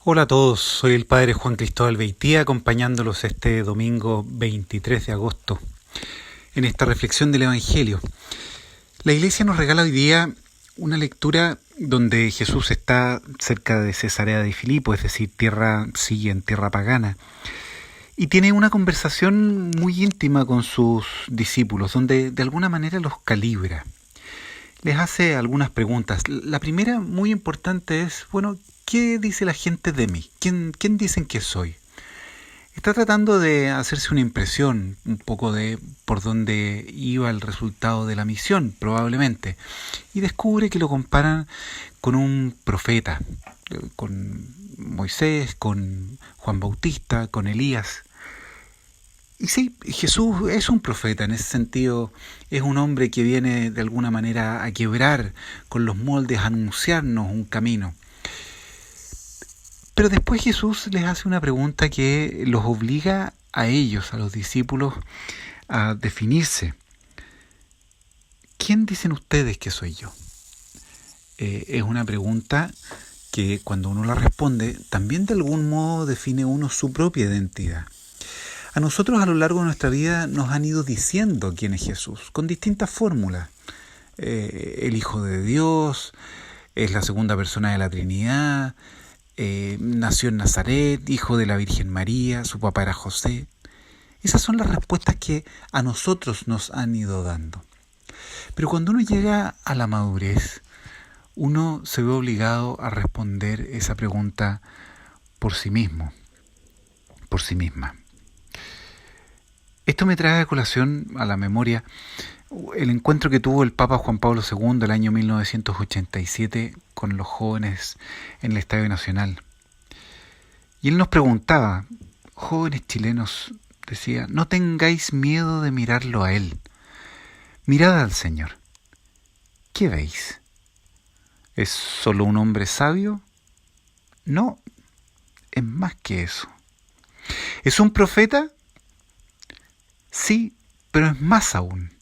Hola a todos, soy el Padre Juan Cristóbal Beitía, acompañándolos este domingo 23 de agosto en esta reflexión del Evangelio. La Iglesia nos regala hoy día una lectura donde Jesús está cerca de Cesarea de Filipo, es decir, sigue en tierra pagana, y tiene una conversación muy íntima con sus discípulos, donde de alguna manera los calibra. Les hace algunas preguntas. La primera, muy importante, es, ¿qué dice la gente de mí? ¿Quién dicen que soy? Está tratando de hacerse una impresión un poco de por dónde iba el resultado de la misión, probablemente. Y descubre que lo comparan con un profeta, con Moisés, con Juan Bautista, con Elías. Y sí, Jesús es un profeta, en ese sentido es un hombre que viene de alguna manera a quebrar con los moldes, a anunciarnos un camino. Pero después Jesús les hace una pregunta que los obliga a ellos, a los discípulos, a definirse. ¿Quién dicen ustedes que soy yo? Es una pregunta que cuando uno la responde, también de algún modo define uno su propia identidad. A nosotros a lo largo de nuestra vida nos han ido diciendo quién es Jesús, con distintas fórmulas. El Hijo de Dios, es la segunda persona de la Trinidad, nació en Nazaret, hijo de la Virgen María, su papá era José. Esas son las respuestas que a nosotros nos han ido dando. Pero cuando uno llega a la madurez, uno se ve obligado a responder esa pregunta por sí mismo, por sí misma. Esto me trae a colación a la memoria el encuentro que tuvo el Papa Juan Pablo II el año 1987 con los jóvenes en el Estadio Nacional. Y él nos preguntaba, jóvenes chilenos, decía, no tengáis miedo de mirarlo a él. Mirad al Señor. ¿Qué veis? ¿Es solo un hombre sabio? No, es más que eso. ¿Es un profeta? Sí, pero es más aún.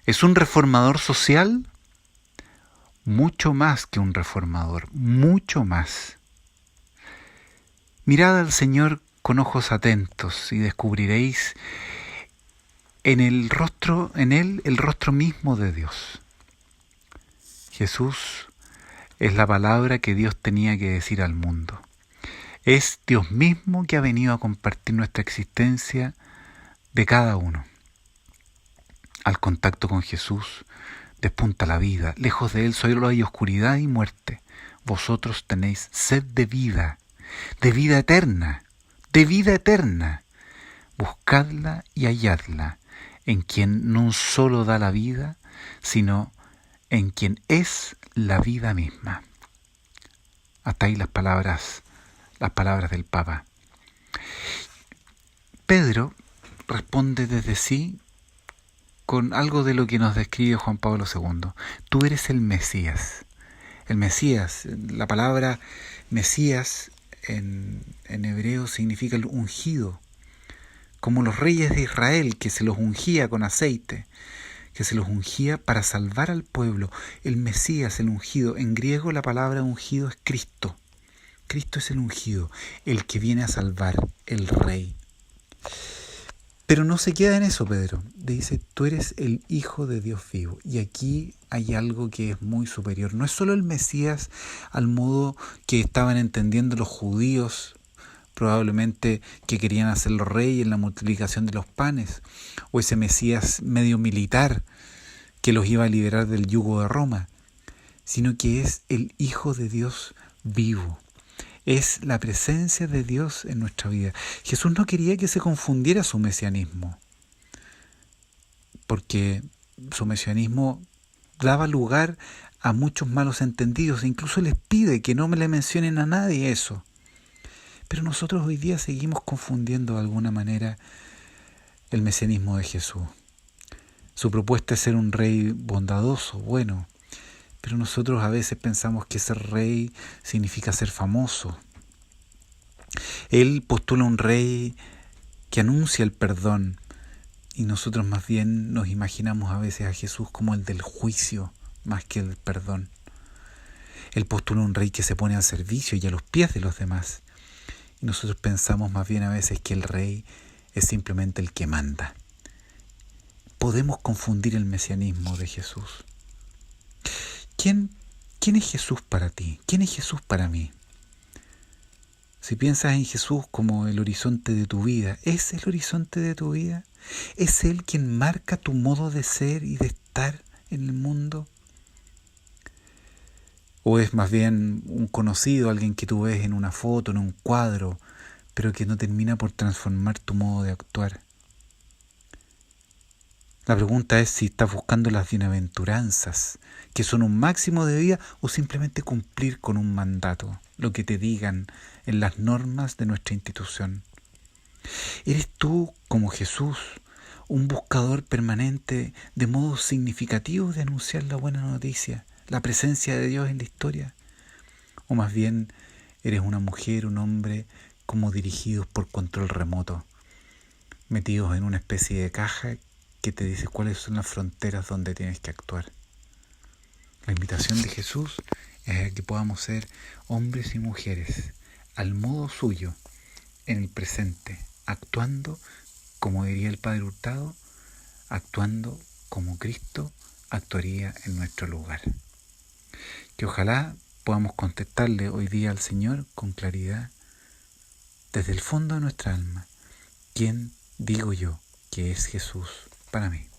¿Es un reformador social? Mucho más que un reformador, mucho más. Mirad al Señor con ojos atentos y descubriréis en él el rostro mismo de Dios. Jesús es la palabra que Dios tenía que decir al mundo. Es Dios mismo que ha venido a compartir nuestra existencia de cada uno. Al contacto con Jesús despunta la vida. Lejos de Él solo hay oscuridad y muerte. Vosotros tenéis sed de vida eterna, de vida eterna. Buscadla y halladla en quien no solo da la vida, sino en quien es la vida misma. Hasta ahí las palabras del Papa. Pedro responde desde sí con algo de lo que nos describe Juan Pablo II. Tú eres el Mesías. El Mesías, la palabra Mesías en hebreo significa el ungido, como los reyes de Israel, que se los ungía con aceite, que se los ungía para salvar al pueblo. El Mesías, el ungido, en griego la palabra ungido es Cristo. Cristo es el ungido, el que viene a salvar, el rey. Pero no se queda en eso, Pedro. Dice, tú eres el Hijo de Dios vivo. Y aquí hay algo que es muy superior. No es solo el Mesías al modo que estaban entendiendo los judíos, probablemente que querían hacerlo rey en la multiplicación de los panes, o ese Mesías medio militar que los iba a liberar del yugo de Roma, sino que es el Hijo de Dios vivo. Es la presencia de Dios en nuestra vida. Jesús no quería que se confundiera su mesianismo, porque su mesianismo daba lugar a muchos malos entendidos, e incluso les pide que no me le mencionen a nadie eso. Pero nosotros hoy día seguimos confundiendo de alguna manera el mesianismo de Jesús. Su propuesta es ser un rey bondadoso, bueno, pero nosotros a veces pensamos que ser rey significa ser famoso. Él postula un rey que anuncia el perdón, y nosotros más bien nos imaginamos a veces a Jesús como el del juicio más que el perdón. Él postula un rey que se pone al servicio y a los pies de los demás. Y nosotros pensamos más bien a veces que el rey es simplemente el que manda. Podemos confundir el mesianismo de Jesús. ¿Quién es Jesús para ti? ¿Quién es Jesús para mí? Si piensas en Jesús como el horizonte de tu vida, ¿es el horizonte de tu vida? ¿Es Él quien marca tu modo de ser y de estar en el mundo? ¿O es más bien un conocido, alguien que tú ves en una foto, en un cuadro, pero que no termina por transformar tu modo de actuar? La pregunta es si estás buscando las bienaventuranzas, que son un máximo de vida, o simplemente cumplir con un mandato, lo que te digan en las normas de nuestra institución. ¿Eres tú, como Jesús, un buscador permanente de modos significativos de anunciar la buena noticia, la presencia de Dios en la historia? ¿O más bien eres una mujer, un hombre, como dirigidos por control remoto, metidos en una especie de caja que te dice cuáles son las fronteras donde tienes que actuar? La invitación de Jesús es a que podamos ser hombres y mujeres al modo suyo, en el presente, actuando, como diría el Padre Hurtado, actuando como Cristo actuaría en nuestro lugar. Que ojalá podamos contestarle hoy día al Señor con claridad, desde el fondo de nuestra alma, ¿quién digo yo que es Jesús para mí?